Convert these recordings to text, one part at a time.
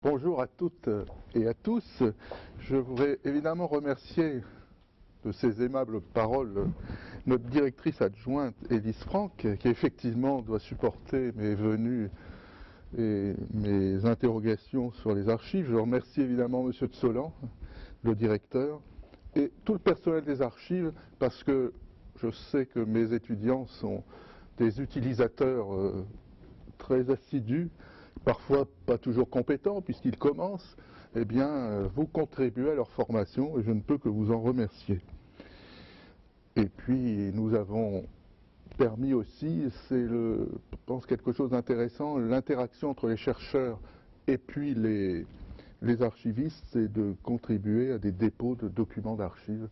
Bonjour à toutes et à tous. Je voudrais évidemment remercier de ces aimables paroles notre directrice adjointe Élise Franck, qui effectivement doit supporter mes venues et mes interrogations sur les archives. Je remercie évidemment M. Tsolan, le directeur, et tout le personnel des archives, parce que je sais que mes étudiants sont des utilisateurs très assidus, parfois pas toujours compétents puisqu'ils commencent. Eh bien, vous contribuez à leur formation et je ne peux que vous en remercier. Et puis, nous avons permis aussi, c'est je pense quelque chose d'intéressant, l'interaction entre les chercheurs et puis les archivistes, c'est de contribuer à des dépôts de documents d'archives.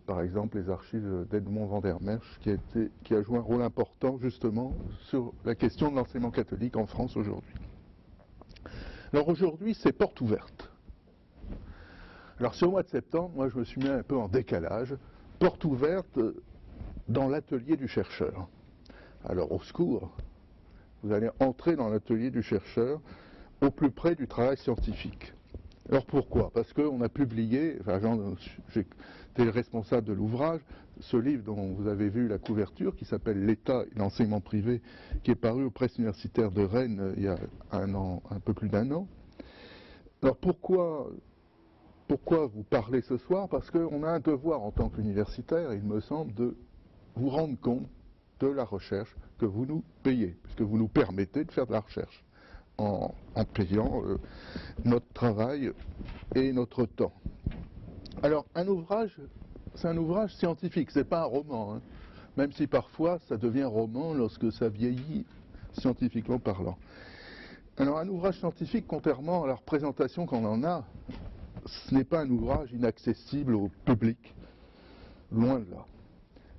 Par exemple, les archives d'Edmond van der Merch, qui a joué un rôle important justement sur la question de l'enseignement catholique en France aujourd'hui. Alors aujourd'hui, c'est porte ouverte. Alors sur le mois de septembre, moi je me suis mis un peu en décalage. Porte ouverte dans l'atelier du chercheur. Alors au secours, vous allez entrer dans l'atelier du chercheur au plus près du travail scientifique. Alors pourquoi? Parce qu'on a publié, enfin, j'étais le responsable de l'ouvrage, ce livre dont vous avez vu la couverture, qui s'appelle L'État et l'enseignement privé, qui est paru aux presses universitaires de Rennes il y a un peu plus d'un an. Alors pourquoi vous parlez ce soir? Parce qu'on a un devoir en tant qu'universitaire, il me semble, de vous rendre compte de la recherche que vous nous payez, puisque vous nous permettez de faire de la recherche en payant notre travail et notre temps. Alors un ouvrage, c'est un ouvrage scientifique, c'est pas un roman, hein, même si parfois ça devient roman lorsque ça vieillit scientifiquement parlant. Alors un ouvrage scientifique, contrairement à la représentation qu'on en a, ce n'est pas un ouvrage inaccessible au public, loin de là.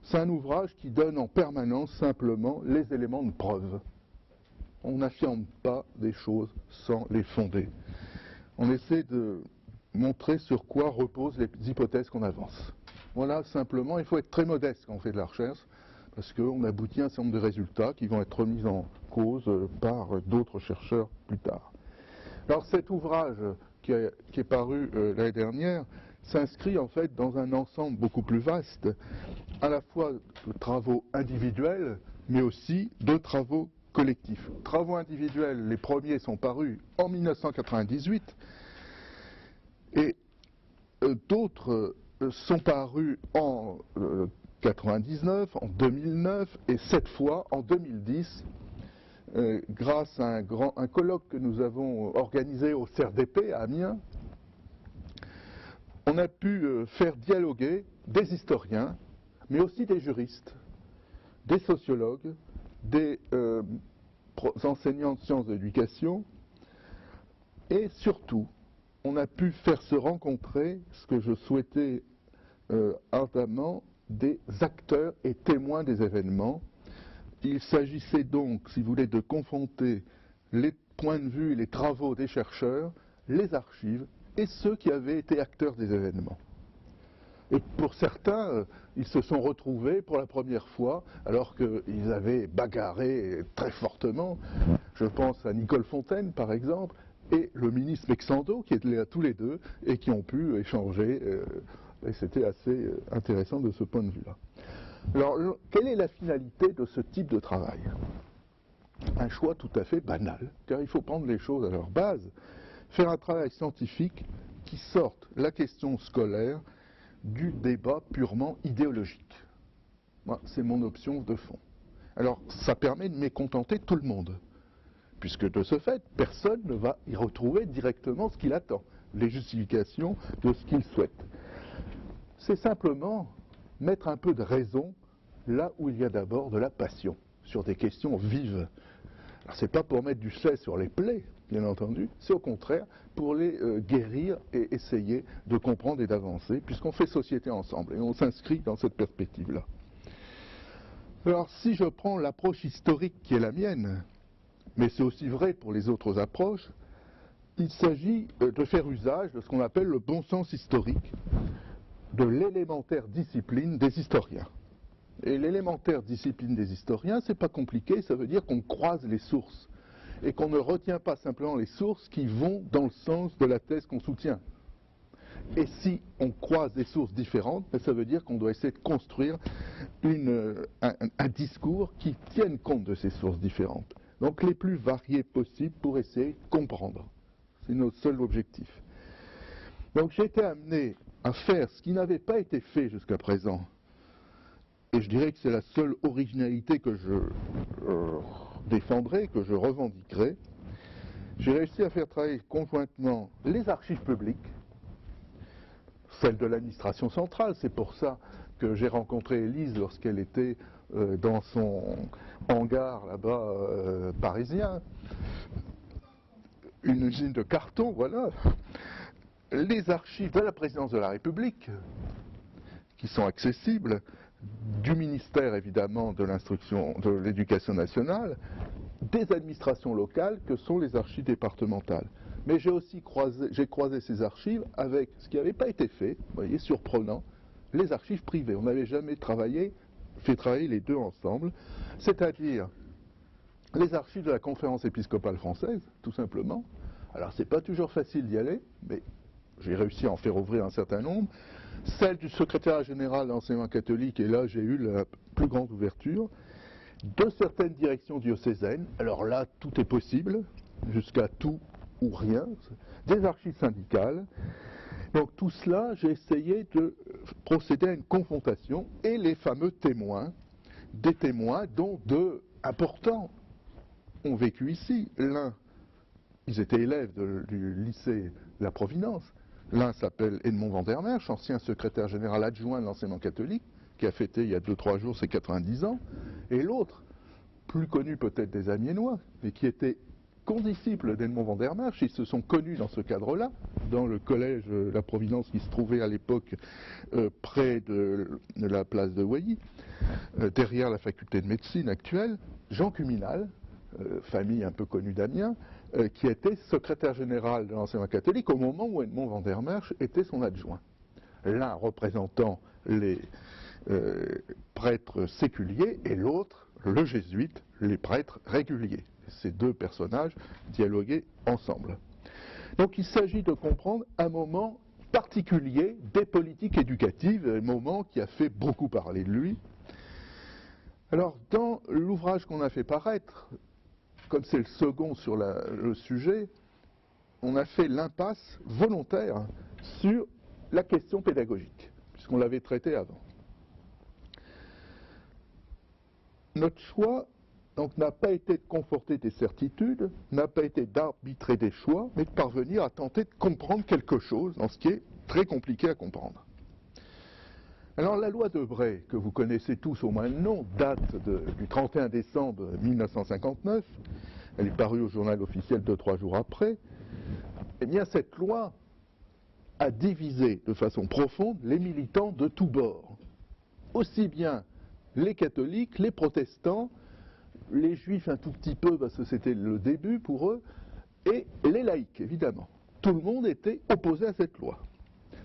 C'est un ouvrage qui donne en permanence simplement les éléments de preuve. On n'affirme pas des choses sans les fonder. On essaie de montrer sur quoi reposent les hypothèses qu'on avance. Voilà, simplement, il faut être très modeste quand on fait de la recherche, parce qu'on aboutit à un certain nombre de résultats qui vont être remis en cause par d'autres chercheurs plus tard. Alors cet ouvrage qui est paru l'année dernière s'inscrit en fait dans un ensemble beaucoup plus vaste, à la fois de travaux individuels, mais aussi de travaux collectifs. Travaux individuels, les premiers sont parus en 1998, et d'autres sont parus en 1999, en 2009, et cette fois en 2010, grâce à un colloque que nous avons organisé au CERDP à Amiens. On a pu faire dialoguer des historiens, mais aussi des juristes, des sociologues, des enseignants de sciences de l'éducation, et surtout, on a pu faire se rencontrer, ce que je souhaitais ardemment, des acteurs et témoins des événements. Il s'agissait donc, si vous voulez, de confronter les points de vue, les travaux des chercheurs, les archives et ceux qui avaient été acteurs des événements. Et pour certains, ils se sont retrouvés pour la première fois, alors qu'ils avaient bagarré très fortement. Je pense à Nicole Fontaine, par exemple, et le ministre Mexando, qui étaient là tous les deux, et qui ont pu échanger. Et c'était assez intéressant de ce point de vue-là. Alors, quelle est la finalité de ce type de travail? Un choix tout à fait banal, car il faut prendre les choses à leur base, faire un travail scientifique qui sorte la question scolaire du débat purement idéologique. Moi, c'est mon option de fond. Alors, ça permet de mécontenter tout le monde, puisque de ce fait, personne ne va y retrouver directement ce qu'il attend, les justifications de ce qu'il souhaite. C'est simplement mettre un peu de raison là où il y a d'abord de la passion, sur des questions vives. Alors c'est pas pour mettre du sel sur les plaies, bien entendu, c'est au contraire pour les guérir et essayer de comprendre et d'avancer, puisqu'on fait société ensemble, et on s'inscrit dans cette perspective-là. Alors si je prends l'approche historique qui est la mienne, mais c'est aussi vrai pour les autres approches, il s'agit de faire usage de ce qu'on appelle le bon sens historique, de l'élémentaire discipline des historiens. Et l'élémentaire discipline des historiens, c'est pas compliqué, ça veut dire qu'on croise les sources. et qu'on ne retient pas simplement les sources qui vont dans le sens de la thèse qu'on soutient. Et si on croise des sources différentes, ça veut dire qu'on doit essayer de construire un discours qui tienne compte de ces sources différentes. Donc les plus variés possibles pour essayer de comprendre. C'est notre seul objectif. Donc j'ai été amené à faire ce qui n'avait pas été fait jusqu'à présent. Et je dirais que c'est la seule originalité que je défendrai, que je revendiquerai. J'ai réussi à faire travailler conjointement les archives publiques, celles de l'administration centrale. C'est pour ça que j'ai rencontré Élise lorsqu'elle était dans son hangar là-bas parisien, une usine de carton, voilà. Les archives de la présidence de la République, qui sont accessibles, du ministère évidemment de l'instruction, de l'éducation nationale, des administrations locales que sont les archives départementales. Mais j'ai aussi croisé ces archives avec ce qui n'avait pas été fait, vous voyez, surprenant, les archives privées. On n'avait jamais fait travailler les deux ensemble, c'est-à-dire les archives de la conférence épiscopale française, tout simplement. Alors c'est pas toujours facile d'y aller, mais j'ai réussi à en faire ouvrir un certain nombre. Celle du secrétaire général de l'enseignement catholique, et là j'ai eu la plus grande ouverture. De certaines directions diocésaines, alors là tout est possible, jusqu'à tout ou rien. Des archives syndicales. Donc tout cela, j'ai essayé de procéder à une confrontation, et les fameux témoins, des témoins dont deux importants ont vécu ici. L'un, ils étaient élèves du lycée de la Providence. L'un s'appelle Edmond Vandermersch, ancien secrétaire général adjoint de l'enseignement catholique, qui a fêté il y a 2-3 jours ses 90 ans. Et l'autre, plus connu peut-être des Amiénois, mais qui était condisciple d'Edmond Vandermersch. Ils se sont connus dans ce cadre-là, dans le collège La Providence qui se trouvait à l'époque près de la place de Ouilly, derrière la faculté de médecine actuelle. Jean Cuminal, famille un peu connue d'Amiens, qui était secrétaire général de l'enseignement catholique au moment où Edmond Vandermersch était son adjoint. L'un représentant les prêtres séculiers et l'autre, le jésuite, les prêtres réguliers. Ces deux personnages dialoguaient ensemble. Donc il s'agit de comprendre un moment particulier des politiques éducatives, un moment qui a fait beaucoup parler de lui. Alors dans l'ouvrage qu'on a fait paraître, comme c'est le second sur le sujet, on a fait l'impasse volontaire sur la question pédagogique, puisqu'on l'avait traité avant. Notre choix donc n'a pas été de conforter des certitudes, n'a pas été d'arbitrer des choix, mais de parvenir à tenter de comprendre quelque chose dans ce qui est très compliqué à comprendre. Alors la loi Debré, que vous connaissez tous au moins le nom, date du 31 décembre 1959, elle est parue au journal officiel 2-3 jours après. Eh bien cette loi a divisé de façon profonde les militants de tous bords, aussi bien les catholiques, les protestants, les juifs un tout petit peu parce que c'était le début pour eux, et les laïcs évidemment. Tout le monde était opposé à cette loi.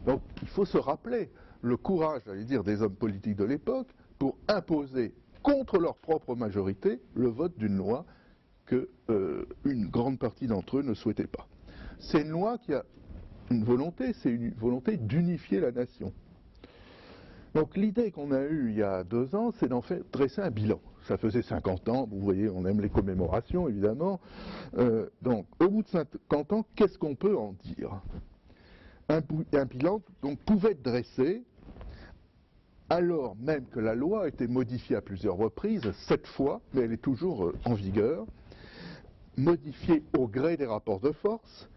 Donc il faut se rappeler le courage, j'allais dire, des hommes politiques de l'époque pour imposer contre leur propre majorité le vote d'une loi que une grande partie d'entre eux ne souhaitait pas. C'est une loi qui a une volonté, c'est une volonté d'unifier la nation. Donc l'idée qu'on a eue il y a 2 ans, c'est d'en faire dresser un bilan. Ça faisait 50 ans, vous voyez, on aime les commémorations évidemment. Donc au bout de 50 ans, qu'est-ce qu'on peut en dire ? Un bilan donc, pouvait être dressé alors même que la loi a été modifiée à plusieurs reprises, 7 fois, mais elle est toujours en vigueur, modifiée au gré des rapports de force,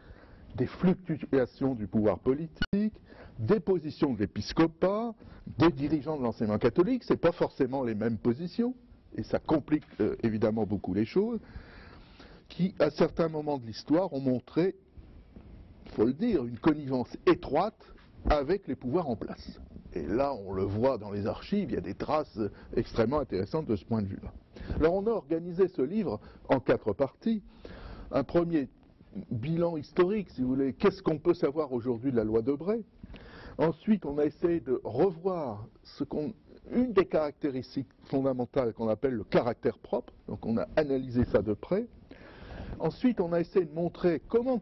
des fluctuations du pouvoir politique, des positions de l'épiscopat, des dirigeants de l'enseignement catholique, ce n'est pas forcément les mêmes positions, et ça complique évidemment beaucoup les choses, qui à certains moments de l'histoire ont montré, il faut le dire, une connivence étroite avec les pouvoirs en place. Et là, on le voit dans les archives, il y a des traces extrêmement intéressantes de ce point de vue-là. Alors on a organisé ce livre en 4 parties. Un premier bilan historique, si vous voulez, qu'est-ce qu'on peut savoir aujourd'hui de la loi Debré. Ensuite, on a essayé de revoir une des caractéristiques fondamentales qu'on appelle le caractère propre, donc on a analysé ça de près. Ensuite, on a essayé de montrer comment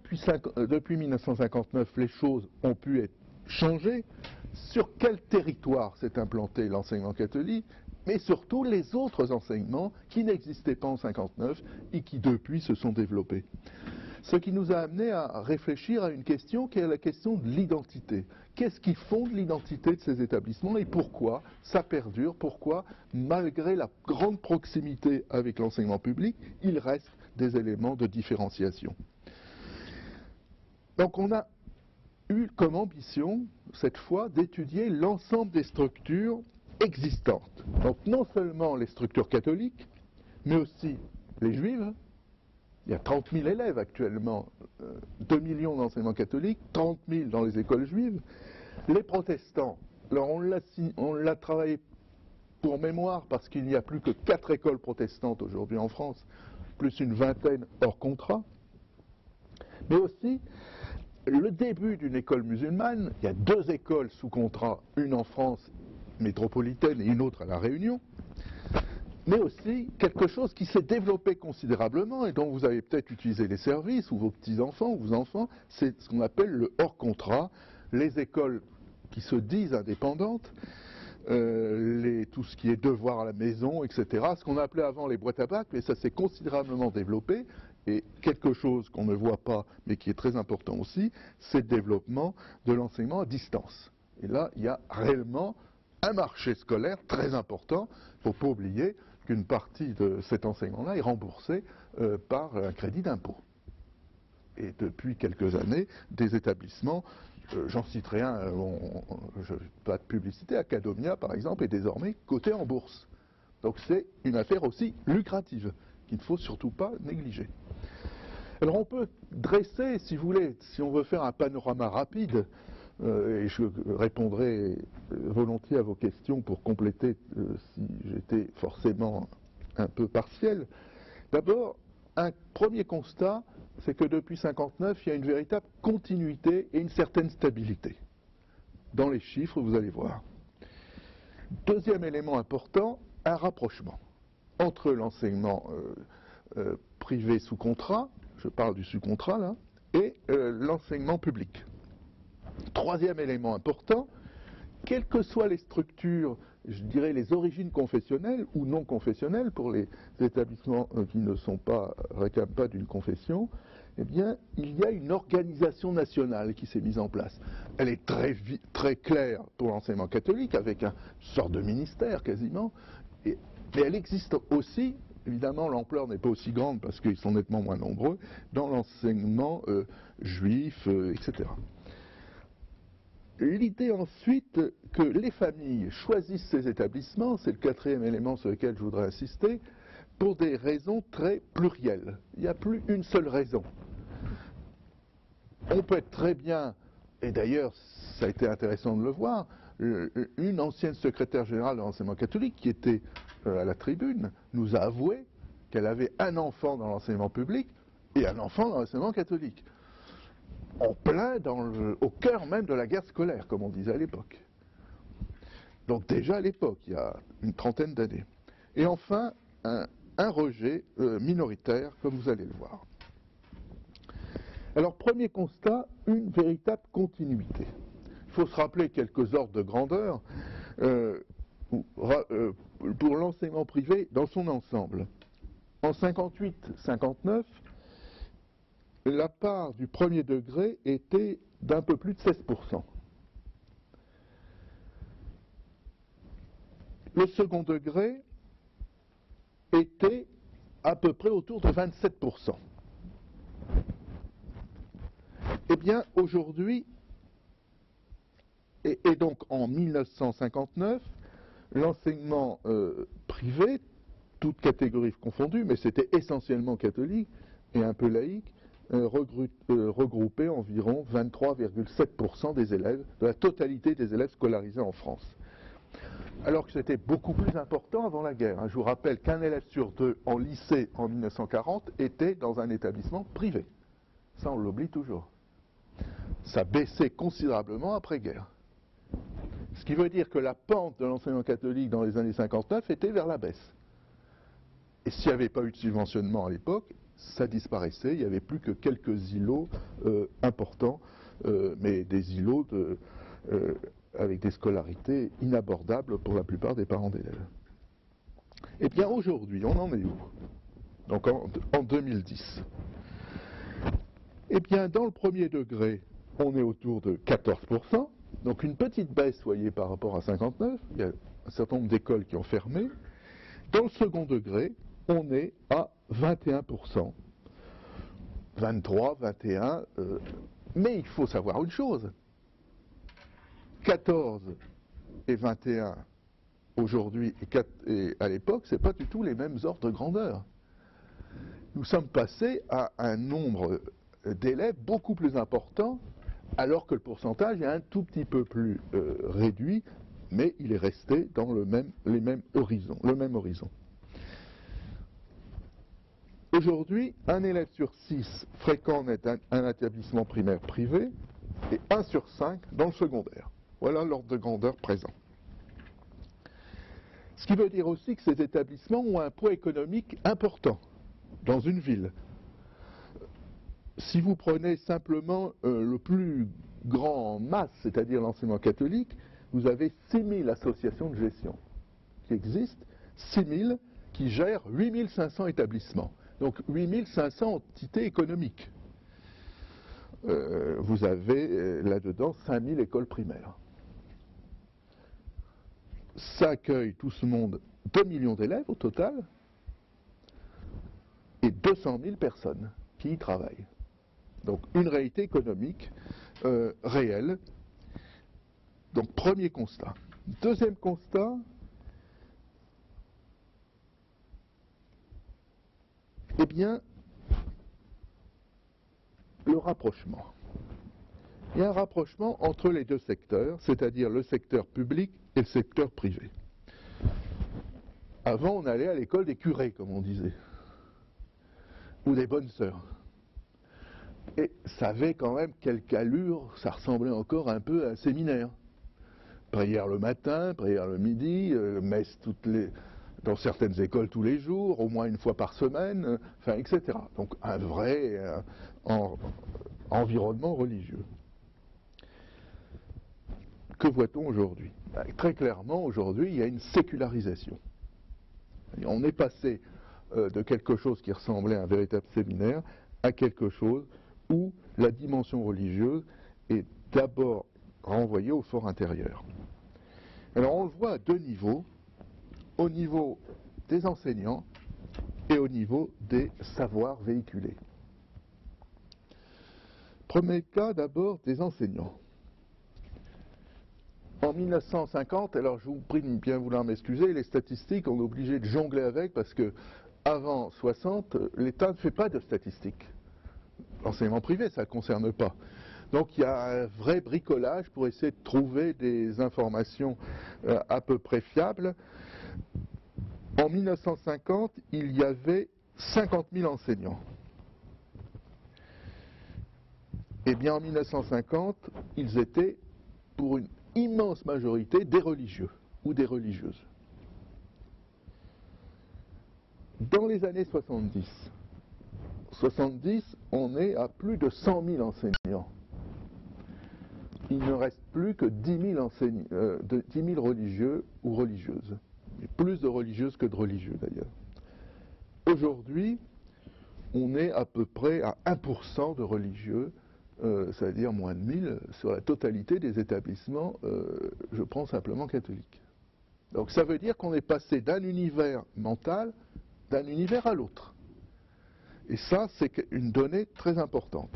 depuis 1959 les choses ont pu être changées, sur quel territoire s'est implanté l'enseignement catholique, mais surtout les autres enseignements qui n'existaient pas en 1959 et qui depuis se sont développés. Ce qui nous a amené à réfléchir à une question qui est la question de l'identité. Qu'est-ce qui fonde l'identité de ces établissements et pourquoi ça perdure, pourquoi, malgré la grande proximité avec l'enseignement public, il reste des éléments de différenciation. Donc on a eu comme ambition, cette fois, d'étudier l'ensemble des structures existantes. Donc non seulement les structures catholiques, mais aussi les juives. Il y a 30 000 élèves actuellement, 2 millions d'enseignements catholiques, 30 000 dans les écoles juives. Les protestants, alors on l'a travaillé pour mémoire parce qu'il n'y a plus que 4 écoles protestantes aujourd'hui en France, plus une vingtaine hors contrat. Mais aussi le début d'une école musulmane, il y a 2 écoles sous contrat, une en France métropolitaine et une autre à La Réunion. Mais aussi quelque chose qui s'est développé considérablement et dont vous avez peut-être utilisé les services, ou vos petits-enfants, ou vos enfants, c'est ce qu'on appelle le hors-contrat, les écoles qui se disent indépendantes, tout ce qui est devoir à la maison, etc. Ce qu'on appelait avant les boîtes à bac, mais ça s'est considérablement développé, et quelque chose qu'on ne voit pas, mais qui est très important aussi, c'est le développement de l'enseignement à distance. Et là, il y a réellement un marché scolaire très important. Il ne faut pas oublier qu'une partie de cet enseignement-là est remboursée par un crédit d'impôt. Et depuis quelques années, des établissements, j'en citerai un, pas de publicité, Academia par exemple, est désormais coté en bourse. Donc c'est une affaire aussi lucrative, qu'il ne faut surtout pas négliger. Alors on peut dresser, si vous voulez, si on veut faire un panorama rapide, et je répondrai volontiers à vos questions pour compléter si j'étais forcément un peu partiel. D'abord, un premier constat, c'est que depuis 1959, il y a une véritable continuité et une certaine stabilité. Dans les chiffres, vous allez voir. Deuxième élément important, un rapprochement entre l'enseignement privé sous contrat, je parle du sous-contrat là, et l'enseignement public. Troisième élément important, quelles que soient les structures, je dirais les origines confessionnelles ou non confessionnelles pour les établissements qui ne réclament pas d'une confession, eh bien, il y a une organisation nationale qui s'est mise en place. Elle est très claire pour l'enseignement catholique, avec une sorte de ministère quasiment, mais elle existe aussi, évidemment l'ampleur n'est pas aussi grande parce qu'ils sont nettement moins nombreux, dans l'enseignement juif, etc. L'idée ensuite que les familles choisissent ces établissements, c'est le quatrième élément sur lequel je voudrais insister, pour des raisons très plurielles. Il n'y a plus une seule raison. On peut être très bien, et d'ailleurs ça a été intéressant de le voir, une ancienne secrétaire générale de l'enseignement catholique qui était à la tribune nous a avoué qu'elle avait un enfant dans l'enseignement public et un enfant dans l'enseignement catholique. En plein au cœur même de la guerre scolaire, comme on disait à l'époque. Donc déjà à l'époque, il y a une trentaine d'années. Et enfin, un rejet minoritaire, comme vous allez le voir. Alors, premier constat, une véritable continuité. Il faut se rappeler quelques ordres de grandeur pour l'enseignement privé dans son ensemble. En 58-59, la part du premier degré était d'un peu plus de 16%. Le second degré était à peu près autour de 27%. Eh bien, aujourd'hui, et donc en 1959, l'enseignement privé, toutes catégories confondues, mais c'était essentiellement catholique et un peu laïque, regroupait environ 23,7% des élèves, de la totalité des élèves scolarisés en France. Alors que c'était beaucoup plus important avant la guerre. Je vous rappelle qu'un élève sur 2 en lycée en 1940 était dans un établissement privé. Ça, on l'oublie toujours. Ça baissait considérablement après-guerre. Ce qui veut dire que la pente de l'enseignement catholique dans les années 59 était vers la baisse. Et s'il n'y avait pas eu de subventionnement à l'époque, ça disparaissait, il n'y avait plus que quelques îlots importants, mais des îlots avec des scolarités inabordables pour la plupart des parents d'élèves. Eh bien aujourd'hui, on en est où? Donc en 2010. Eh bien dans le premier degré, on est autour de 14%, donc une petite baisse, voyez, par rapport à 59, il y a un certain nombre d'écoles qui ont fermé. Dans le second degré, on est à 21%, 23, 21, mais il faut savoir une chose, 14 et 21 aujourd'hui et à l'époque, ce n'est pas du tout les mêmes ordres de grandeur. Nous sommes passés à un nombre d'élèves beaucoup plus important, alors que le pourcentage est un tout petit peu plus réduit, mais il est resté dans le même horizon. Aujourd'hui, un élève sur 6 fréquente un établissement primaire privé et 1 sur 5 dans le secondaire. Voilà l'ordre de grandeur présent. Ce qui veut dire aussi que ces établissements ont un poids économique important dans une ville. Si vous prenez simplement le plus grand en masse, c'est-à-dire l'enseignement catholique, vous avez 6000 associations de gestion qui existent, 6000 qui gèrent 8500 établissements. Donc 8500 entités économiques. Vous avez là-dedans 5000 écoles primaires. Ça accueille tout ce monde 2 millions d'élèves au total et 200 000 personnes qui y travaillent. Donc une réalité économique réelle. Donc premier constat. Deuxième constat, eh bien, le rapprochement. Il y a un rapprochement entre les deux secteurs, c'est-à-dire le secteur public et le secteur privé. Avant, on allait à l'école des curés, comme on disait, ou des bonnes sœurs. Et ça avait quand même quelque allure, ça ressemblait encore un peu à un séminaire. Prière le matin, prière le midi, messe dans certaines écoles tous les jours, au moins une fois par semaine, enfin, etc. Donc un vrai environnement religieux. Que voit-on aujourd'hui? Très clairement, aujourd'hui, il y a une sécularisation. Et on est passé de quelque chose qui ressemblait à un véritable séminaire à quelque chose où la dimension religieuse est d'abord renvoyée au fort intérieur. Alors on le voit à deux niveaux, au niveau des enseignants et au niveau des savoirs véhiculés. Premier cas d'abord des enseignants. En 1950, alors je vous prie de bien vouloir m'excuser, les statistiques, on est obligé de jongler avec parce que avant 60, l'État ne fait pas de statistiques. L'enseignement privé, ça ne concerne pas. Donc il y a un vrai bricolage pour essayer de trouver des informations à peu près fiables. En 1950, il y avait 50 000 enseignants. Eh bien en 1950, ils étaient pour une immense majorité des religieux ou des religieuses. Dans les années 70, on est à plus de 100 000 enseignants. Il ne reste plus que 10 000 religieux ou religieuses. Et plus de religieuses que de religieux d'ailleurs. Aujourd'hui, on est à peu près à 1% de religieux, c'est-à-dire moins de 1000 sur la totalité des établissements, je prends simplement catholiques. Donc ça veut dire qu'on est passé d'un univers mental, d'un univers à l'autre. Et ça, c'est une donnée très importante.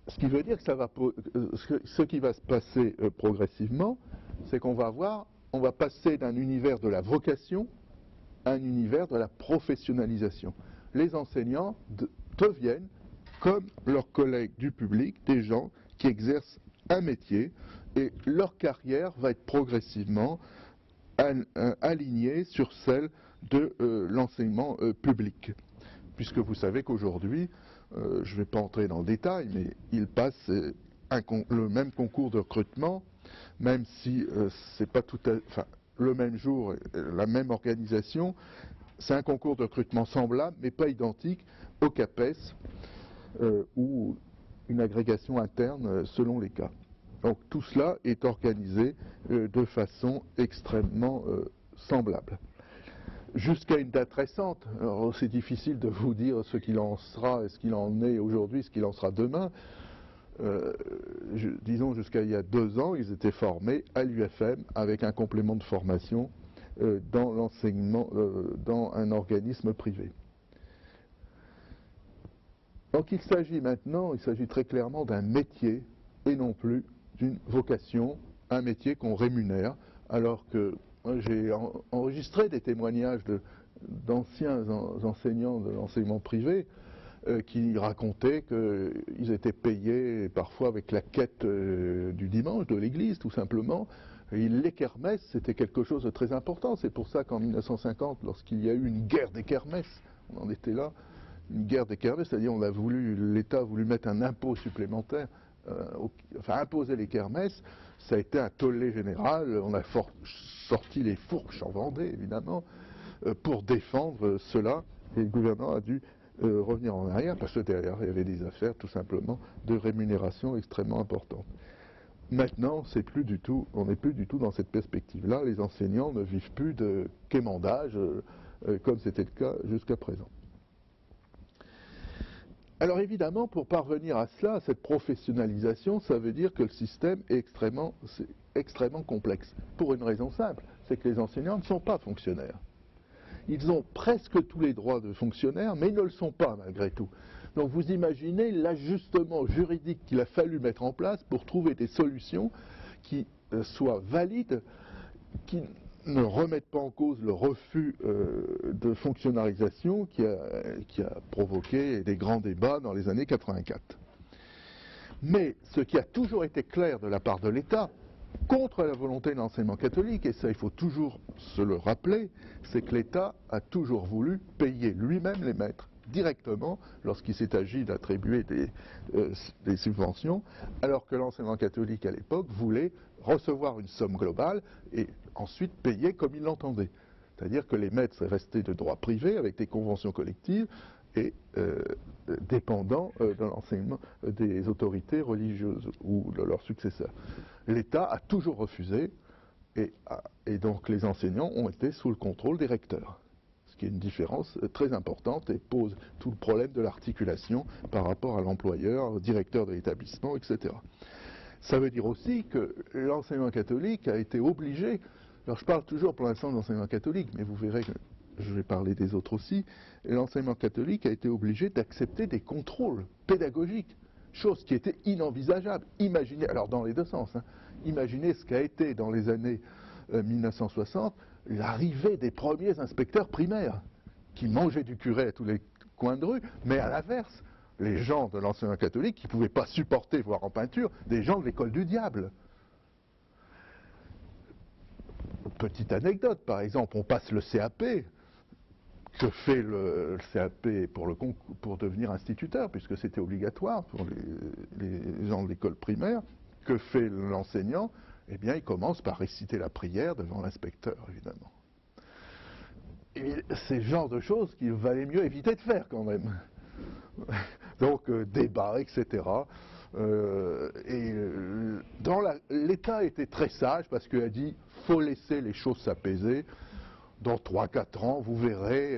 Ce qui veut dire que ce qui va se passer progressivement, c'est qu'on va passer d'un univers de la vocation à un univers de la professionnalisation. Les enseignants deviennent, comme leurs collègues du public, des gens qui exercent un métier et leur carrière va être progressivement alignée sur celle de l'enseignement public. Puisque vous savez qu'aujourd'hui, je ne vais pas entrer dans le détail, mais ils passent le même concours de recrutement, même si c'est pas tout à fait le même jour, la même organisation, c'est un concours de recrutement semblable, mais pas identique au CAPES, ou une agrégation interne selon les cas. Donc tout cela est organisé de façon extrêmement semblable. Jusqu'à une date récente, c'est difficile de vous dire ce qu'il en sera, et ce qu'il en est aujourd'hui, ce qu'il en sera demain. Disons jusqu'à il y a 2 ans, ils étaient formés à l'UFM avec un complément de formation dans l'enseignement, dans un organisme privé. Donc il s'agit maintenant, il s'agit très clairement d'un métier et non plus d'une vocation, un métier qu'on rémunère, alors que moi j'ai enregistré des témoignages d'anciens enseignants de l'enseignement privé qui racontaient qu'ils étaient payés parfois avec la quête du dimanche, de l'église tout simplement. Et les kermesses, c'était quelque chose de très important. C'est pour ça qu'en 1950, lorsqu'il y a eu une guerre des kermesses, on en était là, une guerre des kermesses, c'est-à-dire l'État a voulu mettre un impôt supplémentaire, enfin imposer les kermesses, ça a été un tollé général, on a sorti les fourches en Vendée évidemment, pour défendre cela, et le gouvernement a dû revenir en arrière, parce que derrière il y avait des affaires tout simplement de rémunération extrêmement importantes. Maintenant, on n'est plus du tout dans cette perspective-là, les enseignants ne vivent plus de quémandage comme c'était le cas jusqu'à présent. Alors évidemment, pour parvenir à cela, à cette professionnalisation, ça veut dire que le système est extrêmement complexe. Pour une raison simple, c'est que les enseignants ne sont pas fonctionnaires. Ils ont presque tous les droits de fonctionnaires, mais ils ne le sont pas malgré tout. Donc vous imaginez l'ajustement juridique qu'il a fallu mettre en place pour trouver des solutions qui soient valides, qui ne remettent pas en cause le refus de fonctionnalisation qui a provoqué des grands débats dans les années 84. Mais ce qui a toujours été clair de la part de l'État, contre la volonté de l'enseignement catholique, et ça il faut toujours se le rappeler, c'est que l'État a toujours voulu payer lui-même les maîtres directement lorsqu'il s'est agi d'attribuer des subventions, alors que l'enseignement catholique à l'époque voulait recevoir une somme globale et ensuite payer comme il l'entendait. C'est-à-dire que les maîtres restaient de droit privé avec des conventions collectives et dépendant de l'enseignement des autorités religieuses ou de leurs successeurs. L'État a toujours refusé et donc les enseignants ont été sous le contrôle des recteurs. Ce qui est une différence très importante et pose tout le problème de l'articulation par rapport à l'employeur, au directeur de l'établissement, etc. Ça veut dire aussi que l'enseignement catholique a été obligé, alors je parle toujours pour l'instant de l'enseignement catholique, mais vous verrez que je vais parler des autres aussi, l'enseignement catholique a été obligé d'accepter des contrôles pédagogiques, chose qui était inenvisageable. Imaginez, alors dans les deux sens, imaginez ce qu'a été dans les années 1960, l'arrivée des premiers inspecteurs primaires, qui mangeaient du curé à tous les coins de rue, mais à l'inverse, les gens de l'enseignement catholique qui ne pouvaient pas supporter, voir en peinture, des gens de l'école du diable. Petite anecdote, par exemple, on passe le CAP. Que fait le CAP pour devenir instituteur, puisque c'était obligatoire pour les gens de l'école primaire? Que fait l'enseignant? Eh bien, il commence par réciter la prière devant l'inspecteur, évidemment. Et c'est le genre de choses qu'il valait mieux éviter de faire, quand même. Donc, débat, etc. L'État était très sage, parce qu'il a dit « faut laisser les choses s'apaiser ». Dans 3-4 ans, vous verrez,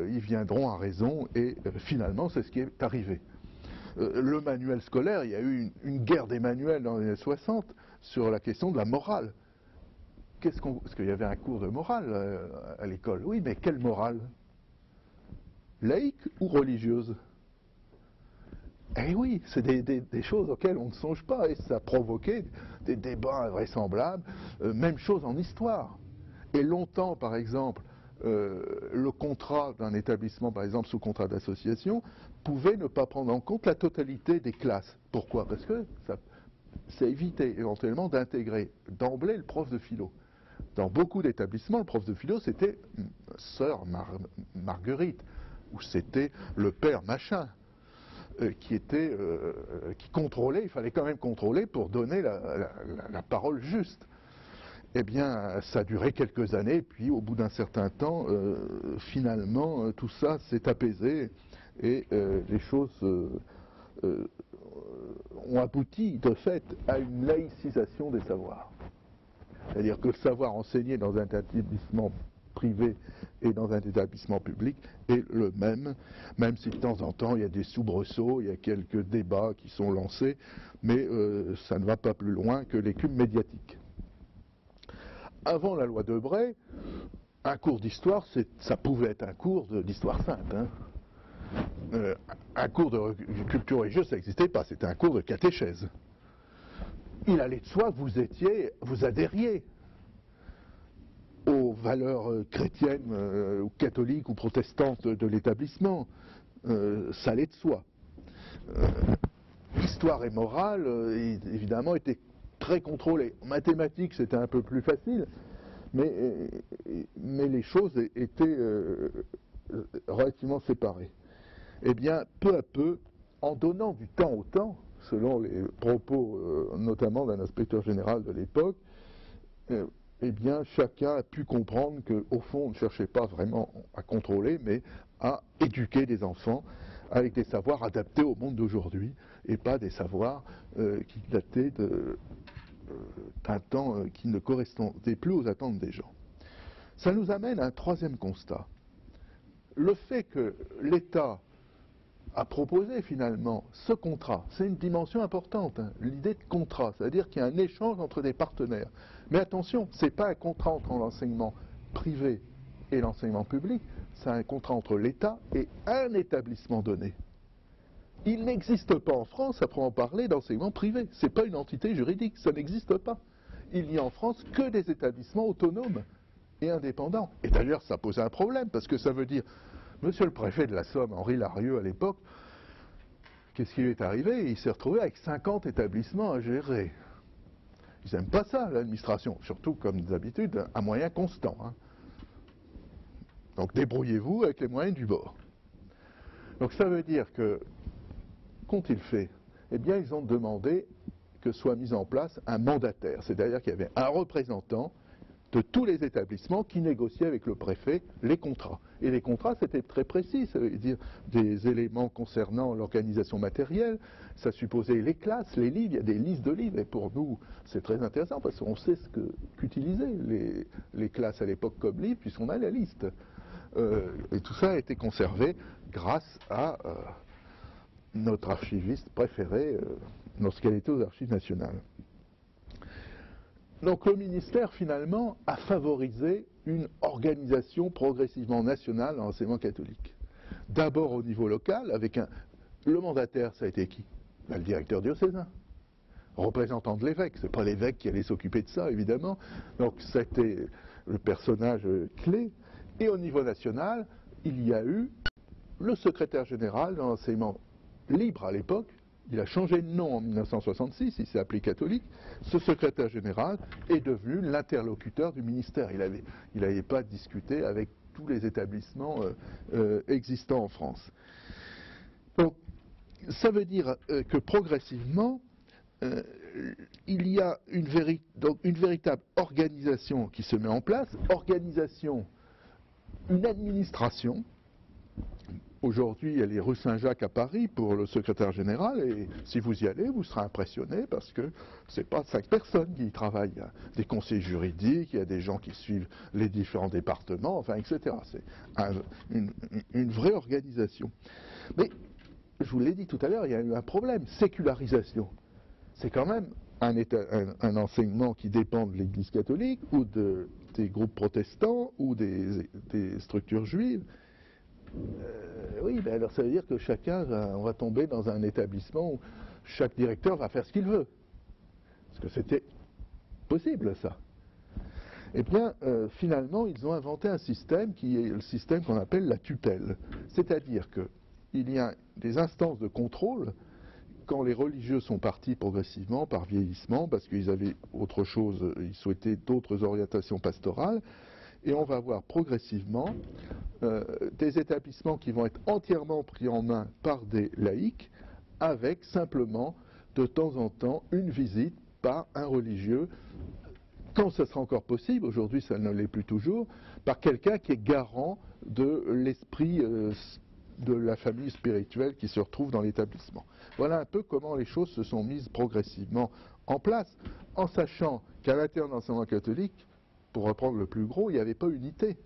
ils viendront à raison, et finalement, c'est ce qui est arrivé. Le manuel scolaire, il y a eu une guerre des manuels dans les années 60 sur la question de la morale. Parce qu'il y avait un cours de morale à l'école. Oui, mais quelle morale? Laïque ou religieuse? Eh oui, c'est des choses auxquelles on ne songe pas, et ça a provoqué des débats invraisemblables. Même chose en histoire. Et longtemps, par exemple, le contrat d'un établissement, par exemple sous contrat d'association, pouvait ne pas prendre en compte la totalité des classes. Pourquoi? Parce que ça évitait éventuellement d'intégrer d'emblée le prof de philo. Dans beaucoup d'établissements, le prof de philo, c'était sœur Marguerite, ou c'était le père machin, qui contrôlait, il fallait quand même contrôler pour donner la parole juste. eh bien, ça a duré quelques années, puis au bout d'un certain temps, finalement, tout ça s'est apaisé et les choses ont abouti, de fait, à une laïcisation des savoirs. C'est-à-dire que le savoir enseigné dans un établissement privé et dans un établissement public est le même, même si de temps en temps il y a des soubresauts, il y a quelques débats qui sont lancés, mais ça ne va pas plus loin que l'écume médiatique. Avant la loi Debré, un cours d'histoire, ça pouvait être un cours d'histoire sainte. Hein. Un cours de culture religieuse, ça n'existait pas, c'était un cours de catéchèse. Il allait de soi que vous adhériez aux valeurs chrétiennes ou catholiques ou protestantes de l'établissement. Ça allait de soi. Histoire et morale, évidemment, étaient très contrôlées. En mathématiques, c'était un peu plus facile, mais les choses étaient relativement séparées. Eh bien, peu à peu, en donnant du temps au temps, selon les propos notamment d'un inspecteur général de l'époque, eh bien, chacun a pu comprendre qu'au fond, on ne cherchait pas vraiment à contrôler, mais à éduquer des enfants avec des savoirs adaptés au monde d'aujourd'hui, et pas des savoirs qui dataient d'un temps qui ne correspondait plus aux attentes des gens. Ça nous amène à un troisième constat. Le fait que l'État a proposé finalement ce contrat, c'est une dimension importante, hein, l'idée de contrat, c'est-à-dire qu'il y a un échange entre des partenaires. Mais attention, ce n'est pas un contrat entre l'enseignement privé et l'enseignement public, c'est un contrat entre l'État et un établissement donné. Il n'existe pas en France, à proprement parler, d'enseignement privé. Ce n'est pas une entité juridique, ça n'existe pas. Il n'y a en France que des établissements autonomes et indépendants. Et d'ailleurs, ça pose un problème, parce que ça veut dire, monsieur le préfet de la Somme, Henri Larieux à l'époque, qu'est-ce qui lui est arrivé? Il s'est retrouvé avec 50 établissements à gérer. Ils n'aiment pas ça, l'administration, surtout comme d'habitude, à moyens constants. Hein. Donc débrouillez-vous avec les moyens du bord. Donc ça veut dire que, qu'ont-ils fait? Eh bien, ils ont demandé que soit mis en place un mandataire, c'est-à-dire qu'il y avait un représentant de tous les établissements qui négociaient avec le préfet les contrats. Et les contrats, c'était très précis, ça veut dire des éléments concernant l'organisation matérielle, ça supposait les classes, les livres, il y a des listes de livres, et pour nous, c'est très intéressant, parce qu'on sait ce qu'utilisaient les classes à l'époque comme livres, puisqu'on a la liste. Et tout ça a été conservé grâce à notre archiviste préféré lorsqu'elle était aux Archives nationales. Donc le ministère, finalement, a favorisé une organisation progressivement nationale dans l'enseignement catholique. D'abord au niveau local, avec le mandataire, ça a été qui? Le directeur diocésain, représentant de l'évêque. Ce n'est pas l'évêque qui allait s'occuper de ça, évidemment. Donc c'était le personnage clé. Et au niveau national, il y a eu le secrétaire général de l'enseignement libre à l'époque. Il a changé de nom en 1966, il s'est appelé catholique. Ce secrétaire général est devenu l'interlocuteur du ministère. Il n'avait pas discuté avec tous les établissements existants en France. Donc, ça veut dire que progressivement, il y a une véritable organisation qui se met en place, une administration. Aujourd'hui, elle est rue Saint-Jacques à Paris pour le secrétaire général, et si vous y allez, vous serez impressionné parce que ce n'est pas 5 personnes qui y travaillent. Il y a des conseillers juridiques, il y a des gens qui suivent les différents départements, enfin, etc. C'est une vraie organisation. Mais, je vous l'ai dit tout à l'heure, il y a eu un problème, sécularisation. C'est quand même un enseignement qui dépend de l'Église catholique ou des groupes protestants ou des structures juives. Oui, ben alors ça veut dire que on va tomber dans un établissement où chaque directeur va faire ce qu'il veut. Parce que c'était possible, ça. Eh bien, finalement, ils ont inventé un système qui est le système qu'on appelle la tutelle. C'est-à-dire qu'il y a des instances de contrôle quand les religieux sont partis progressivement par vieillissement, parce qu'ils avaient autre chose, ils souhaitaient d'autres orientations pastorales. Et on va voir progressivement des établissements qui vont être entièrement pris en main par des laïcs, avec simplement, de temps en temps, une visite par un religieux quand ce sera encore possible, aujourd'hui ça ne l'est plus toujours, par quelqu'un qui est garant de l'esprit de la famille spirituelle qui se retrouve dans l'établissement. Voilà un peu comment les choses se sont mises progressivement en place, en sachant qu'à l'intérieur de l'enseignement catholique, pour reprendre le plus gros, il n'y avait pas unité.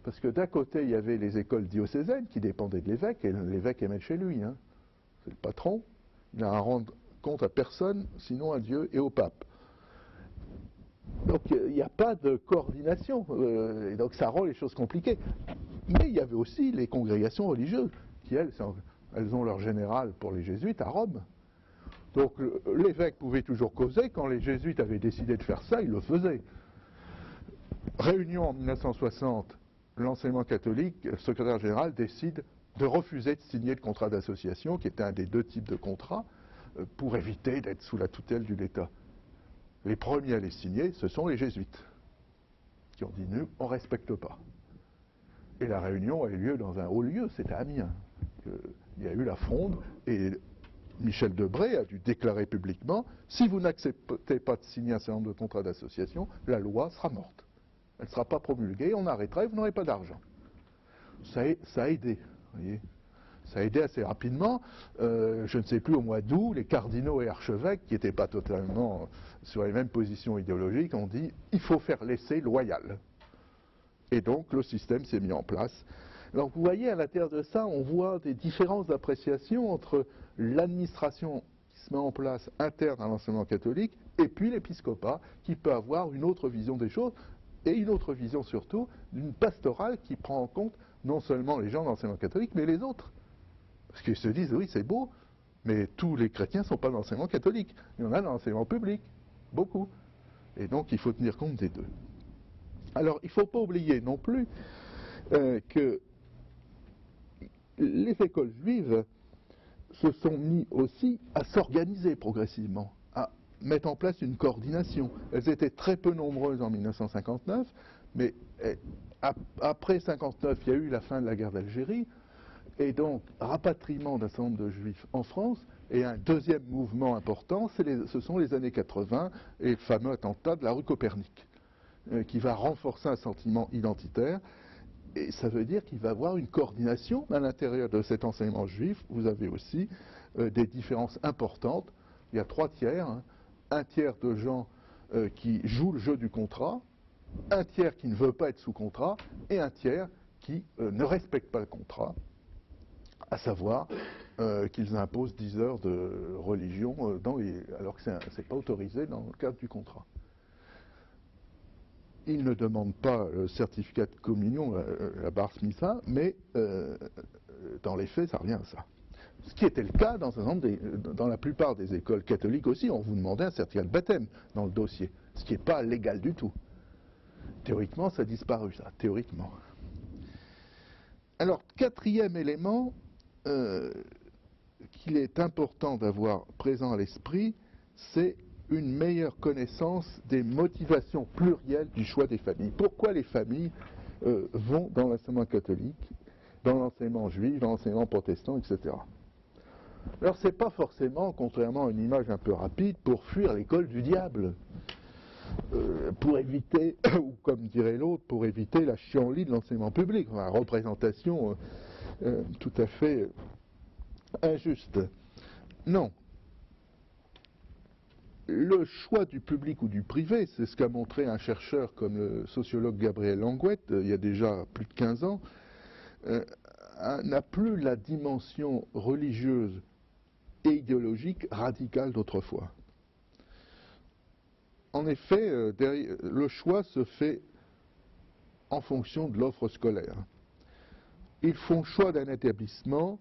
Parce que d'un côté, il y avait les écoles diocésaines qui dépendaient de l'évêque, et l'évêque aimait chez lui. Hein. C'est le patron, il n'a à rendre compte à personne, sinon à Dieu et au pape. Donc il n'y a pas de coordination, et donc ça rend les choses compliquées. Mais il y avait aussi les congrégations religieuses, qui elles ont leur général pour les jésuites à Rome. Donc l'évêque pouvait toujours causer, quand les jésuites avaient décidé de faire ça, il le faisait. Réunion en 1960, l'enseignement catholique, le secrétaire général décide de refuser de signer le contrat d'association, qui était un des deux types de contrats, pour éviter d'être sous la tutelle de l'État. Les premiers à les signer, ce sont les jésuites, qui ont dit « nous, on ne respecte pas ». Et la réunion a eu lieu dans un haut lieu, c'était à Amiens. Il y a eu la fronde, et Michel Debré a dû déclarer publiquement « si vous n'acceptez pas de signer un certain nombre de contrats d'association, la loi sera morte. Elle ne sera pas promulguée, on arrêtera et vous n'aurez pas d'argent ». Ça a aidé, vous voyez. Ça a aidé assez rapidement. Je ne sais plus, au mois d'août, les cardinaux et archevêques, qui n'étaient pas totalement sur les mêmes positions idéologiques, ont dit « il faut faire l'essai loyal ». Et donc, le système s'est mis en place. Alors, vous voyez, à l'intérieur de ça, on voit des différences d'appréciation entre l'administration qui se met en place interne à l'enseignement catholique et puis l'épiscopat, qui peut avoir une autre vision des choses et une autre vision surtout d'une pastorale qui prend en compte non seulement les gens de l'enseignement catholique, mais les autres. Parce qu'ils se disent, oui, c'est beau, mais tous les chrétiens ne sont pas dans l'enseignement catholique. Il y en a dans l'enseignement public, beaucoup. Et donc, il faut tenir compte des deux. Alors, il ne faut pas oublier non plus que les écoles juives se sont mis aussi à s'organiser progressivement, à mettre en place une coordination. Elles étaient très peu nombreuses en 1959, mais après 1959, il y a eu la fin de la guerre d'Algérie, et donc rapatriement d'un certain nombre de juifs en France, et un deuxième mouvement important, ce sont les années 80 et le fameux attentat de la rue Copernic, qui va renforcer un sentiment identitaire. Et ça veut dire qu'il va y avoir une coordination à l'intérieur de cet enseignement juif. Vous avez aussi des différences importantes. Il y a 3 tiers, hein. Un tiers de gens qui jouent le jeu du contrat, un tiers qui ne veut pas être sous contrat, et un tiers qui ne respecte pas le contrat, à savoir qu'ils imposent 10 heures de religion alors que ce n'est pas autorisé dans le cadre du contrat. Ils ne demandent pas le certificat de communion, la bar mitzvah, mais dans les faits, ça revient à ça. Ce qui était le cas dans la plupart des écoles catholiques aussi, on vous demandait un certificat de baptême dans le dossier, ce qui n'est pas légal du tout. Théoriquement, ça a disparu, ça, théoriquement. Alors, 4e élément qu'il est important d'avoir présent à l'esprit, c'est une meilleure connaissance des motivations plurielles du choix des familles. Pourquoi les familles vont dans l'enseignement catholique, dans l'enseignement juif, dans l'enseignement protestant, etc. Alors c'est pas forcément, contrairement à une image un peu rapide, pour fuir l'école du diable, pour éviter, ou comme dirait l'autre, pour éviter la chienlit de l'enseignement public, enfin, représentation tout à fait injuste. Non. Le choix du public ou du privé, c'est ce qu'a montré un chercheur comme le sociologue Gabriel Langouette, il y a déjà plus de 15 ans, n'a plus la dimension religieuse et idéologique radicale d'autrefois. En effet, le choix se fait en fonction de l'offre scolaire. Ils font le choix d'un établissement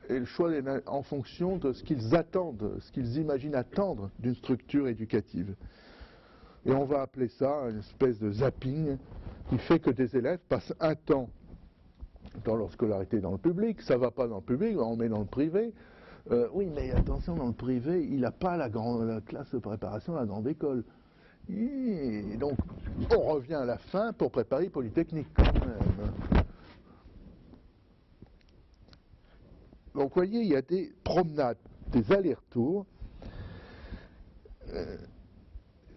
et le choix en fonction de ce qu'ils attendent, ce qu'ils imaginent attendre d'une structure éducative. Et on va appeler ça une espèce de zapping qui fait que des élèves passent un temps dans leur scolarité dans le public, ça ne va pas dans le public, on met dans le privé. Oui, mais attention, dans le privé, il n'a pas la classe de préparation à la grande école. Et donc, on revient à la fin pour préparer Polytechnique quand même. Donc, vous voyez, il y a des promenades, des allers-retours.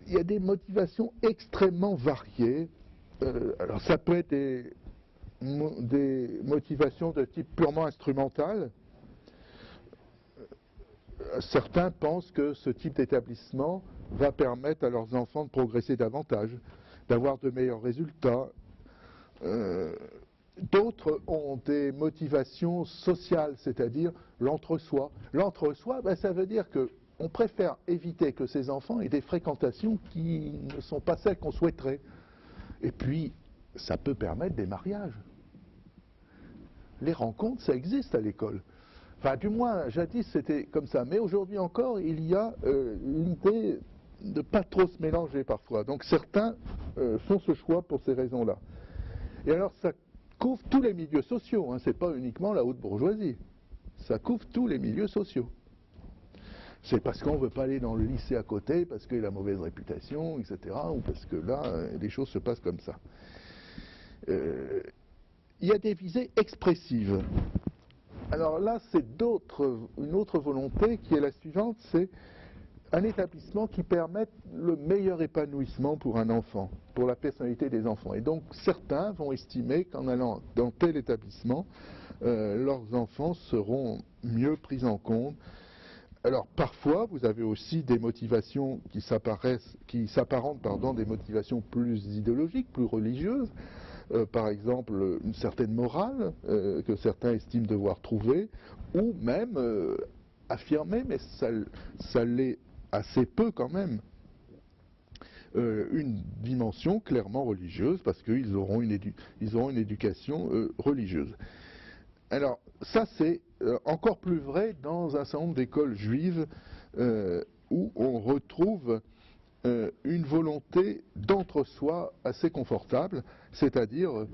Il y a des motivations extrêmement variées. Alors ça peut être des motivations de type purement instrumental. Certains pensent que ce type d'établissement va permettre à leurs enfants de progresser davantage, d'avoir de meilleurs résultats. D'autres ont des motivations sociales, c'est-à-dire l'entre-soi. L'entre-soi, ben, ça veut dire qu'on préfère éviter que ces enfants aient des fréquentations qui ne sont pas celles qu'on souhaiterait. Et puis, ça peut permettre des mariages. Les rencontres, ça existe à l'école. Enfin, du moins, jadis, c'était comme ça. Mais aujourd'hui encore, il y a l'idée de ne pas trop se mélanger parfois. Donc certains font ce choix pour ces raisons-là. Et alors, ça couvre tous les milieux sociaux. Hein. Ce n'est pas uniquement la haute bourgeoisie. Ça couvre tous les milieux sociaux. C'est parce qu'on ne veut pas aller dans le lycée à côté, parce qu'il a mauvaise réputation, etc. Ou parce que là, les choses se passent comme ça. Il y a des visées expressives. Alors là, c'est une autre volonté qui est la suivante, c'est un établissement qui permette le meilleur épanouissement pour un enfant, pour la personnalité des enfants. Et donc certains vont estimer qu'en allant dans tel établissement, leurs enfants seront mieux pris en compte. Alors parfois, vous avez aussi des motivations qui s'apparentent des motivations plus idéologiques, plus religieuses. Par exemple, une certaine morale que certains estiment devoir trouver, ou même affirmer, mais ça l'est assez peu quand même, une dimension clairement religieuse, parce qu'ils auront une éducation religieuse. Alors, ça c'est encore plus vrai dans un certain nombre d'écoles juives où on retrouve une volonté d'entre-soi assez confortable, c'est-à-dire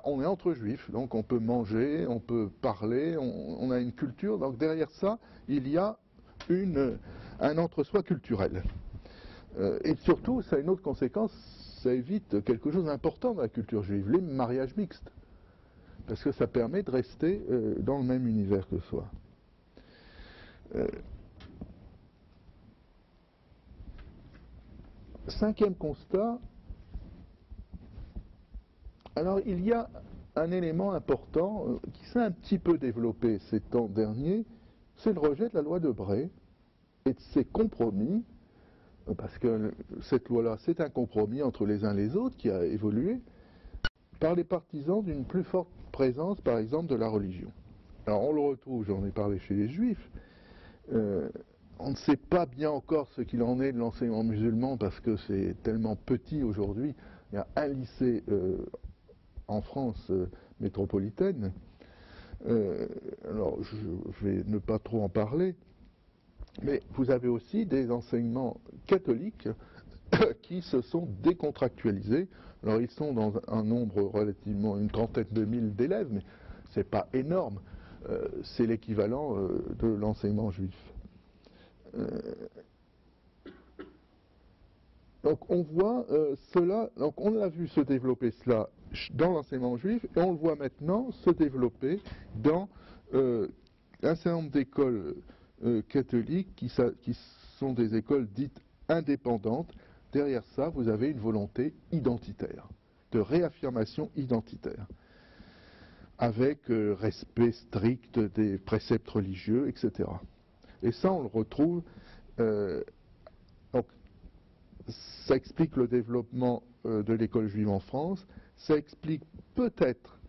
on est entre juifs, donc on peut manger, on peut parler, on a une culture, donc derrière ça, il y a un entre-soi culturel. Et surtout, ça a une autre conséquence, ça évite quelque chose d'important dans la culture juive, les mariages mixtes, parce que ça permet de rester dans le même univers que soi. Cinquième constat, alors il y a un élément important qui s'est un petit peu développé ces temps derniers, c'est le rejet de la loi de Bray et de ses compromis, parce que cette loi-là, c'est un compromis entre les uns et les autres qui a évolué, par les partisans d'une plus forte présence, par exemple, de la religion. Alors on le retrouve, j'en ai parlé chez les juifs, on ne sait pas bien encore ce qu'il en est de l'enseignement musulman parce que c'est tellement petit aujourd'hui. Il y a un lycée en France métropolitaine. Alors je vais ne pas trop en parler, mais vous avez aussi des enseignements catholiques qui se sont décontractualisés. Alors ils sont dans un nombre relativement, une trentaine de mille d'élèves, mais c'est pas énorme. C'est l'équivalent de l'enseignement juif. Donc on voit cela, donc on a vu se développer cela dans l'enseignement juif, et on le voit maintenant se développer dans un certain nombre d'écoles catholiques qui sont des écoles dites indépendantes. Derrière ça, vous avez une volonté identitaire, de réaffirmation identitaire, avec respect strict des préceptes religieux, etc. Et ça, on le retrouve. Donc, ça explique le développement de l'école juive en France. Ça explique peut-être,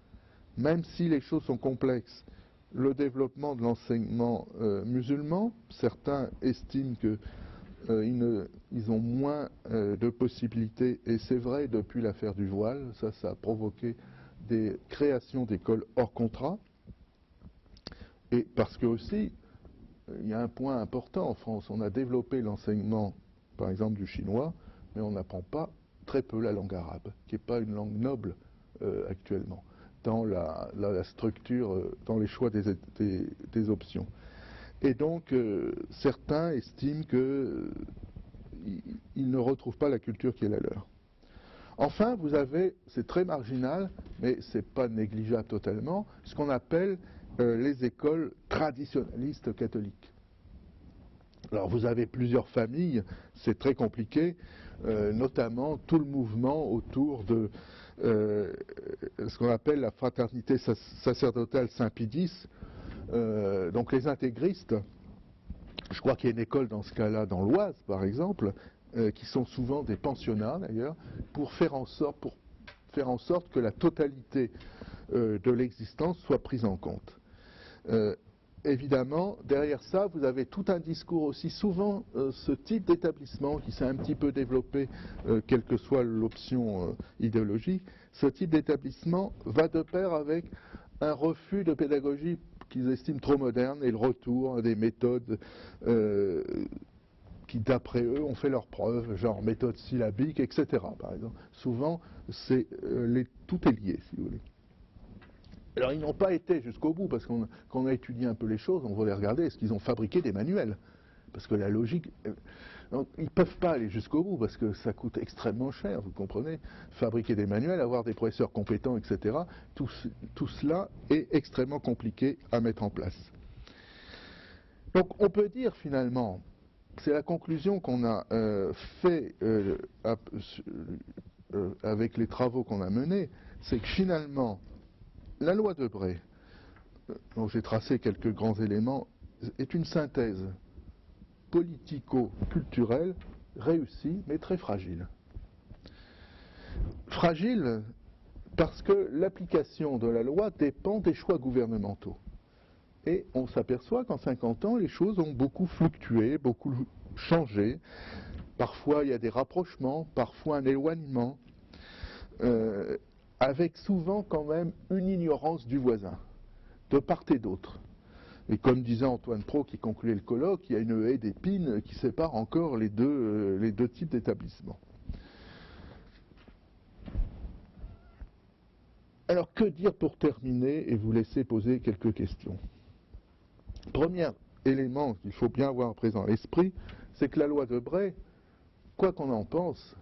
même si les choses sont complexes, le développement de l'enseignement musulman. Certains estiment qu'ils ont moins de possibilités, et c'est vrai depuis l'affaire du voile. Ça a provoqué des créations d'écoles hors contrat. Et parce que aussi, il y a un point important en France, on a développé l'enseignement, par exemple, du chinois, mais on n'apprend pas très peu la langue arabe, qui n'est pas une langue noble actuellement, dans la structure, dans les choix des options. Et donc, certains estiment qu'ils ne retrouvent pas la culture qui est la leur. Enfin, vous avez, c'est très marginal, mais ce n'est pas négligeable totalement, ce qu'on appelle les écoles traditionnalistes catholiques. Alors vous avez plusieurs familles, c'est très compliqué, notamment tout le mouvement autour de ce qu'on appelle la fraternité sacerdotale Saint-Pie-X, donc les intégristes. Je crois qu'il y a une école dans ce cas-là, dans l'Oise par exemple, qui sont souvent des pensionnats d'ailleurs, pour faire en sorte que la totalité de l'existence soit prise en compte. Évidemment, derrière ça, vous avez tout un discours aussi. Souvent, ce type d'établissement qui s'est un petit peu développé, quelle que soit l'option idéologique, ce type d'établissement va de pair avec un refus de pédagogie qu'ils estiment trop moderne et le retour à des méthodes qui, d'après eux, ont fait leurs preuves, genre méthode syllabique, etc. Par exemple. Souvent, tout est lié, si vous voulez. Alors, ils n'ont pas été jusqu'au bout, parce qu'on quand on a étudié un peu les choses, on va les regarder, est-ce qu'ils ont fabriqué des manuels? Parce que la logique... Donc, ils ne peuvent pas aller jusqu'au bout, parce que ça coûte extrêmement cher, vous comprenez? Fabriquer des manuels, avoir des professeurs compétents, etc. Tout cela est extrêmement compliqué à mettre en place. Donc, on peut dire finalement, c'est la conclusion qu'on a fait avec les travaux qu'on a menés, c'est que finalement, la loi de Bray, dont j'ai tracé quelques grands éléments, est une synthèse politico-culturelle réussie, mais très fragile. Fragile parce que l'application de la loi dépend des choix gouvernementaux. Et on s'aperçoit qu'en 50 ans, les choses ont beaucoup fluctué, beaucoup changé. Parfois, il y a des rapprochements, parfois un éloignement, avec souvent quand même une ignorance du voisin, de part et d'autre. Et comme disait Antoine Pro qui concluait le colloque, il y a une haie d'épines qui sépare encore les deux types d'établissements. Alors que dire pour terminer et vous laisser poser quelques questions? Premier élément qu'il faut bien avoir présent à l'esprit, c'est que la loi de Bray, quoi qu'on en pense,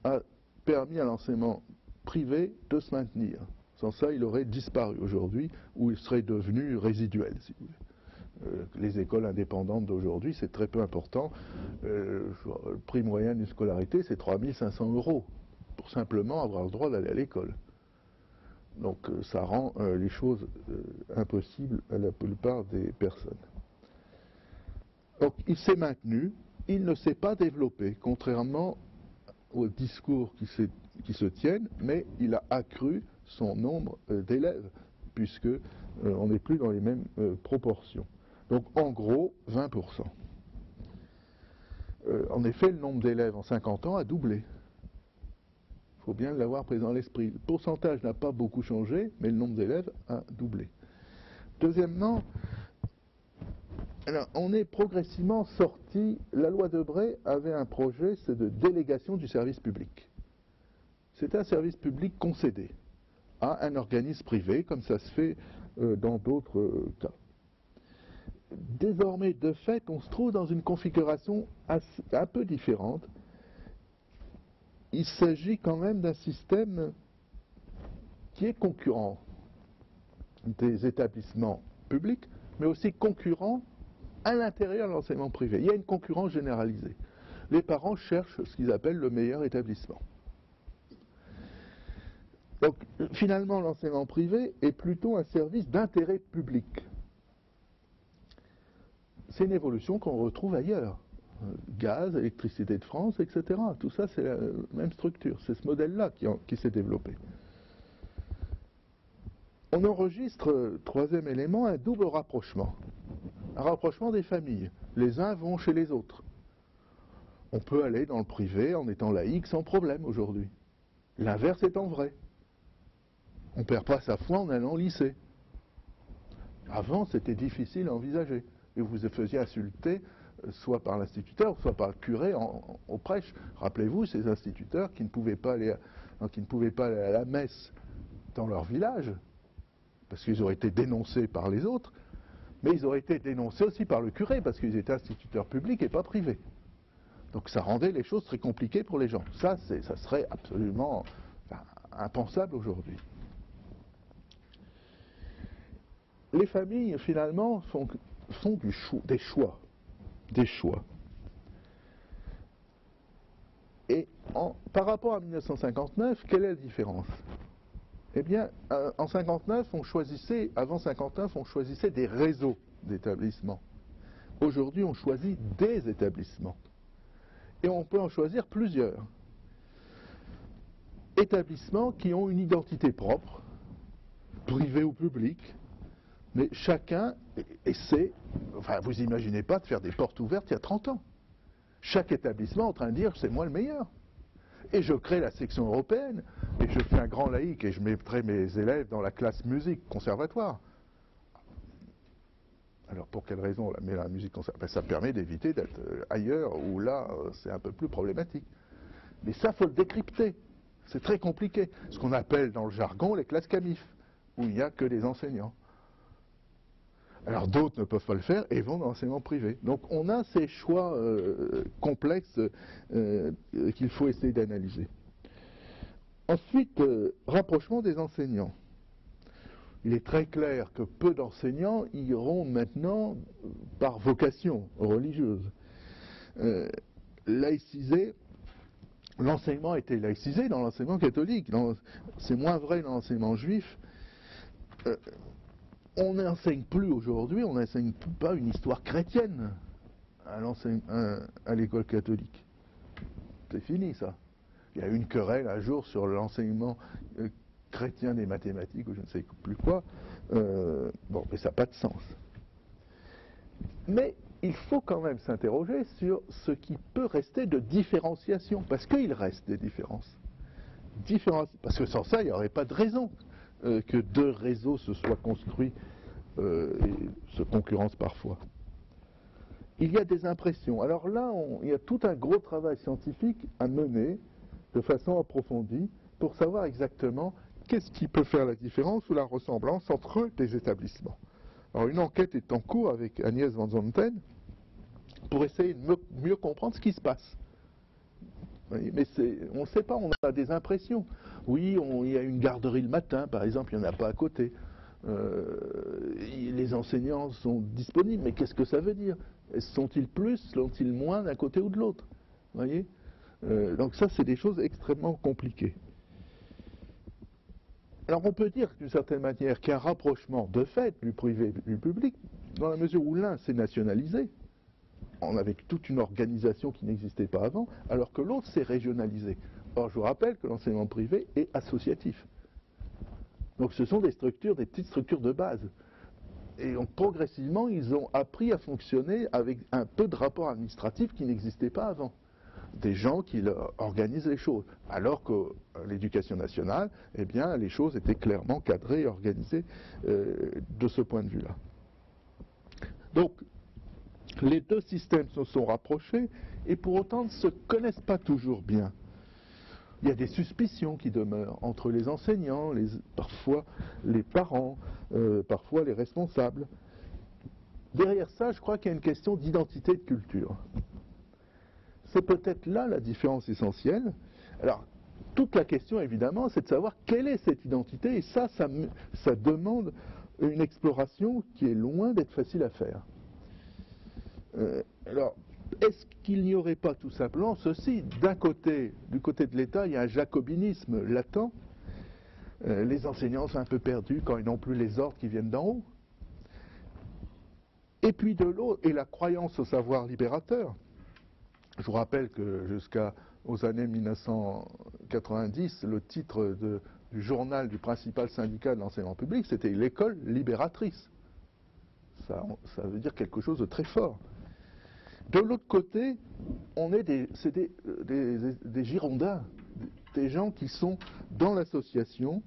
a permis à l'enseignement privé de se maintenir. Sans ça, il aurait disparu aujourd'hui, ou il serait devenu résiduel, si vous voulez. Les écoles indépendantes d'aujourd'hui, c'est très peu important. Le prix moyen d'une scolarité, c'est 3 500 € pour simplement avoir le droit d'aller à l'école. Donc ça rend les choses impossibles à la plupart des personnes. Donc il s'est maintenu, il ne s'est pas développé, contrairement aux discours qui se tiennent, mais il a accru son nombre d'élèves, puisque on n'est plus dans les mêmes proportions. Donc en gros, 20%. En effet, le nombre d'élèves en 50 ans a doublé. Il faut bien l'avoir présent à l'esprit. Le pourcentage n'a pas beaucoup changé, mais le nombre d'élèves a doublé. Deuxièmement, alors, on est progressivement sorti, la loi de Bray avait un projet, c'est de délégation du service public. C'était un service public concédé à un organisme privé, comme ça se fait dans d'autres cas. Désormais, de fait, on se trouve dans une configuration un peu différente. Il s'agit quand même d'un système qui est concurrent des établissements publics, mais aussi concurrent à l'intérieur de l'enseignement privé. Il y a une concurrence généralisée. Les parents cherchent ce qu'ils appellent le meilleur établissement. Donc, finalement, l'enseignement privé est plutôt un service d'intérêt public. C'est une évolution qu'on retrouve ailleurs. Gaz, électricité de France, etc. Tout ça, c'est la même structure. C'est ce modèle-là qui s'est développé. On enregistre, troisième élément, un double rapprochement. Un rapprochement des familles. Les uns vont chez les autres. On peut aller dans le privé en étant laïque sans problème aujourd'hui. L'inverse étant vrai. On ne perd pas sa foi en allant au lycée. Avant, c'était difficile à envisager. Et vous vous faisiez insulter, soit par l'instituteur, soit par le curé au prêche. Rappelez-vous, ces instituteurs qui ne pouvaient pas aller à la messe dans leur village, parce qu'ils auraient été dénoncés par les autres, mais ils auraient été dénoncés aussi par le curé, parce qu'ils étaient instituteurs publics et pas privés. Donc ça rendait les choses très compliquées pour les gens. Ça serait absolument impensable aujourd'hui. Les familles, finalement, font des choix. des choix. Et par rapport à 1959, quelle est la différence? Eh bien, en 59, avant 59, on choisissait des réseaux d'établissements. Aujourd'hui, on choisit des établissements. Et on peut en choisir plusieurs. Établissements qui ont une identité propre, privée ou publique, mais chacun essaie, enfin vous imaginez pas de faire des portes ouvertes il y a 30 ans. Chaque établissement est en train de dire c'est moi le meilleur. Et je crée la section européenne, et je fais un grand laïc, et je mettrai mes élèves dans la classe musique conservatoire. Alors pour quelle raison on la met la musique conservatoire? Ça permet d'éviter d'être ailleurs, où là c'est un peu plus problématique. Mais ça, il faut le décrypter. C'est très compliqué. Ce qu'on appelle dans le jargon les classes CAMIF, où il n'y a que des enseignants. Alors d'autres ne peuvent pas le faire et vont dans l'enseignement privé. Donc on a ces choix complexes qu'il faut essayer d'analyser. Ensuite, rapprochement des enseignants. Il est très clair que peu d'enseignants iront maintenant par vocation religieuse. Laïciser, l'enseignement a été laïcisé dans l'enseignement catholique. C'est moins vrai dans l'enseignement juif. On n'enseigne plus aujourd'hui, on n'enseigne pas une histoire chrétienne à l'école catholique. C'est fini ça. Il y a eu une querelle un jour sur l'enseignement chrétien des mathématiques ou je ne sais plus quoi. Bon, mais ça n'a pas de sens. Mais il faut quand même s'interroger sur ce qui peut rester de différenciation, parce qu'il reste des différences. Parce que sans ça, il n'y aurait pas de raison que deux réseaux se soient construits et se concurrencent parfois. Il y a des impressions. Alors là, il y a tout un gros travail scientifique à mener de façon approfondie pour savoir exactement qu'est-ce qui peut faire la différence ou la ressemblance entre les établissements. Alors une enquête est en cours avec Agnès Van Zanten pour essayer de mieux comprendre ce qui se passe. Oui, mais on ne sait pas, on a des impressions. Oui, il y a une garderie le matin, par exemple, il n'y en a pas à côté. Les enseignants sont disponibles, mais qu'est-ce que ça veut dire? Sont-ils plus, sont-ils moins d'un côté ou de l'autre? Vous voyez? Donc ça, c'est des choses extrêmement compliquées. Alors on peut dire d'une certaine manière qu'il y a un rapprochement de fait du privé et du public, dans la mesure où l'un s'est nationalisé, avec toute une organisation qui n'existait pas avant, alors que l'autre s'est régionalisé. Or, je vous rappelle que l'enseignement privé est associatif. Donc ce sont des structures, des petites structures de base. Et donc, progressivement, ils ont appris à fonctionner avec un peu de rapport administratif qui n'existait pas avant. Des gens qui organisent les choses. Alors que l'éducation nationale, eh bien, les choses étaient clairement cadrées et organisées de ce point de vue-là. Donc, les deux systèmes se sont rapprochés et pour autant ne se connaissent pas toujours bien. Il y a des suspicions qui demeurent entre les enseignants, parfois les parents, parfois les responsables. Derrière ça, je crois qu'il y a une question d'identité et de culture. C'est peut-être là la différence essentielle. Alors, toute la question, évidemment, c'est de savoir quelle est cette identité, et ça demande une exploration qui est loin d'être facile à faire. Alors, est-ce qu'il n'y aurait pas tout simplement ceci? D'un côté, du côté de l'État, il y a un jacobinisme latent. Les enseignants sont un peu perdus quand ils n'ont plus les ordres qui viennent d'en haut. Et puis de l'autre, et la croyance au savoir libérateur. Je vous rappelle que jusqu'aux années 1990, le titre du journal du principal syndicat de l'enseignement public, c'était l'école libératrice. Ça veut dire quelque chose de très fort. De l'autre côté, c'est des Girondins, des gens qui sont dans l'association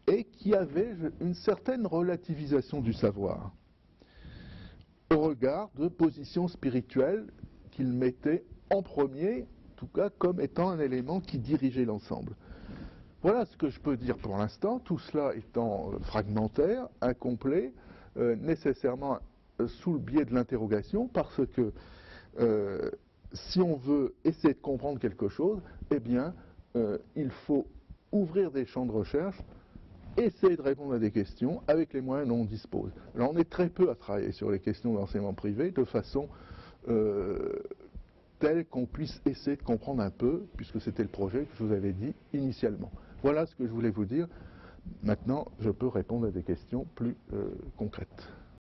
et qui avaient une certaine relativisation du savoir au regard de positions spirituelles qu'ils mettaient en premier, en tout cas comme étant un élément qui dirigeait l'ensemble. Voilà ce que je peux dire pour l'instant, tout cela étant fragmentaire, incomplet, nécessairement sous le biais de l'interrogation, parce que si on veut essayer de comprendre quelque chose, eh bien, il faut ouvrir des champs de recherche, essayer de répondre à des questions avec les moyens dont on dispose. Alors on est très peu à travailler sur les questions d'enseignement privé de façon tel qu'on puisse essayer de comprendre un peu, puisque c'était le projet que je vous avais dit initialement. Voilà ce que je voulais vous dire. Maintenant, je peux répondre à des questions plus concrètes.